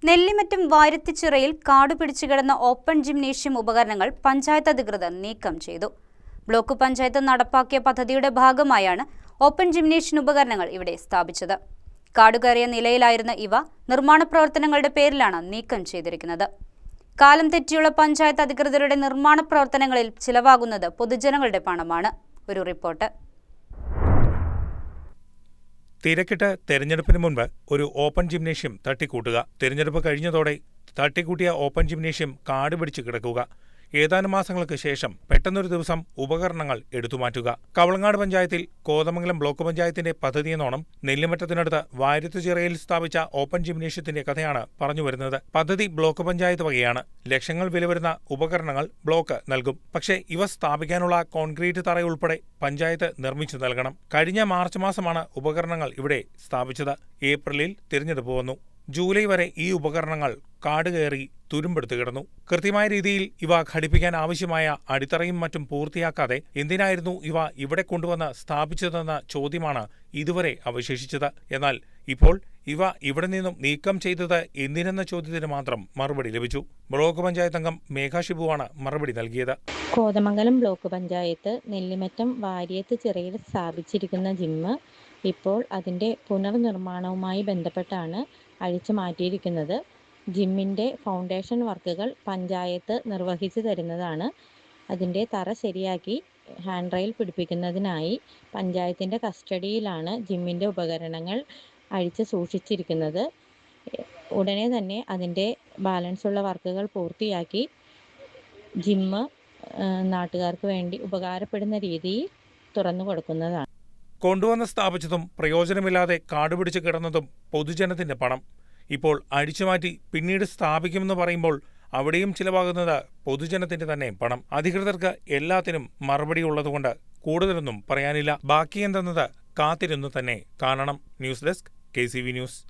നെല്ലിമറ്റം വാര്യത്തിച്ചിറയിൽ കാടുപിടിച്ചു കിടന്ന open gymnasium ഉപകരണങ്ങൾ പഞ്ചായത്ത് അധികൃതർ നീക്കം ചെയ്തു. ബ്ലോക്ക് പഞ്ചായത്ത് നടപ്പാക്കിയ പദ്ധതിയുടെ ഭാഗമായാണ് ഓപ്പൺ ജിംനേഷ്യം ഉപകരണങ്ങൾ ഇവിടെ സ്ഥാപിച്ചത്. കാടുകയറിയ നിലയിലായിരുന്ന ഇവ നിർമ്മാണ പ്രവർത്തനങ്ങളുടെ പേരിലാണ് നീക്കം ചെയ്തിരിക്കുന്നത്. കാലം തെറ്റിയുള്ള പഞ്ചായത്ത് അധികൃതരുടെ നിർമ്മാണ പ്രവർത്തനങ്ങളിൽ ചിലവാകുന്നത് പൊതുജനങ്ങളുടെ പണമാണ്. ഒരു റിപ്പോർട്ട്. തിരക്കിട്ട് തെരഞ്ഞെടുപ്പിന് മുൻപ് ഒരു ഓപ്പൺ ജിംനേഷ്യം തട്ടിക്കൂട്ടുക, തെരഞ്ഞെടുപ്പ് കഴിഞ്ഞതോടെ തട്ടിക്കൂട്ടിയ ഓപ്പൺ ജിംനേഷ്യം കാട് പിടിച്ച് കിടക്കുക, ഏതാനും മാസങ്ങൾക്ക് ശേഷം പെട്ടെന്നൊരു ദിവസം ഉപകരണങ്ങൾ എടുത്തുമാറ്റുക. കവളങ്ങാട് പഞ്ചായത്തിൽ കോതമംഗലം ബ്ലോക്ക് പഞ്ചായത്തിന്റെ പദ്ധതിയെന്നോണം നെല്ലിമറ്റത്തിനടുത്ത് വാര്യത്തുചിറയിൽ സ്ഥാപിച്ച ഓപ്പൺ ജിംനേഷ്യത്തിന്റെ കഥയാണ് പറഞ്ഞുവരുന്നത്. പദ്ധതി ബ്ലോക്ക് പഞ്ചായത്ത് വകയാണ്. ലക്ഷങ്ങൾ വില വരുന്ന ഉപകരണങ്ങൾ ബ്ലോക്ക് നൽകും. പക്ഷേ ഇവ സ്ഥാപിക്കാനുള്ള കോൺക്രീറ്റ് തറയുൾപ്പെടെ പഞ്ചായത്ത് നിർമ്മിച്ചു നൽകണം. കഴിഞ്ഞ മാർച്ച് മാസമാണ് ഉപകരണങ്ങൾ ഇവിടെ സ്ഥാപിച്ചത്. ഏപ്രിലിൽ തിരഞ്ഞെടുപ്പ് വന്നു. ജൂലൈ വരെ ഈ ഉപകരണങ്ങൾ കാട് കയറി തുരുമ്പെടുത്തു കിടന്നു. കൃത്യമായ രീതിയിൽ ഇവ ഘടിപ്പിക്കാൻ ആവശ്യമായ അടിത്തറയും മറ്റും പൂർത്തിയാക്കാതെ എന്തിനായിരുന്നു ഇവ ഇവിടെ കൊണ്ടുവന്ന് സ്ഥാപിച്ചതെന്ന ചോദ്യമാണ് ഇതുവരെ അവശേഷിച്ചത്. എന്നാൽ ഇപ്പോൾ ഇവ ഇവിടെ നിന്നും നീക്കം ചെയ്തത് എന്തിനെന്ന ചോദ്യത്തിന് മാത്രം മറുപടി ലഭിച്ചു. ബ്ലോക്ക് പഞ്ചായത്ത് അംഗം മേഘ ഷിബുവാണ് മറുപടി നൽകിയത്. കോതമംഗലം ബ്ലോക്ക് പഞ്ചായത്ത് നെല്ലിമറ്റം വാര്യത്തുചിറയിൽ സ്ഥാപിച്ചിരിക്കുന്ന ജിമ്മ് ഇപ്പോൾ അതിൻ്റെ പുനർനിർമ്മാണവുമായി ബന്ധപ്പെട്ടാണ് അഴിച്ചു മാറ്റിയിരിക്കുന്നത്. ജിമ്മിൻ്റെ ഫൗണ്ടേഷൻ വർക്കുകൾ പഞ്ചായത്ത് നിർവഹിച്ചു തരുന്നതാണ്. അതിൻ്റെ തറ ശരിയാക്കി ഹാൻഡ് റെയിൽ പിടിപ്പിക്കുന്നതിനായി പഞ്ചായത്തിൻ്റെ കസ്റ്റഡിയിലാണ് ജിമ്മിൻ്റെ ഉപകരണങ്ങൾ അഴിച്ച് സൂക്ഷിച്ചിരിക്കുന്നത്. ഉടനെ തന്നെ അതിൻ്റെ ബാലൻസുള്ള വർക്കുകൾ പൂർത്തിയാക്കി ജിമ്മ് നാട്ടുകാർക്ക് വേണ്ടി ഉപകാരപ്പെടുന്ന രീതിയിൽ തുറന്നു കൊടുക്കുന്നതാണ്. കൊണ്ടുവന്ന് സ്ഥാപിച്ചതും പ്രയോജനമില്ലാതെ കാടുപിടിച്ച് കിടന്നതും പൊതുജനത്തിന്റെ പണം ഇപ്പോൾ അഴിച്ചുമാറ്റി പിന്നീട് സ്ഥാപിക്കുമെന്ന് പറയുമ്പോൾ അവിടെയും ചിലവാകുന്നത് പൊതുജനത്തിന്റെ തന്നെ പണം. അധികൃതർക്ക് എല്ലാത്തിനും മറുപടി ഉള്ളതുകൊണ്ട് കൂടുതലൊന്നും പറയാനില്ല. ബാക്കി എന്തെന്നത് കാത്തിരുന്നു തന്നെ കാണണം. News desk KCV news.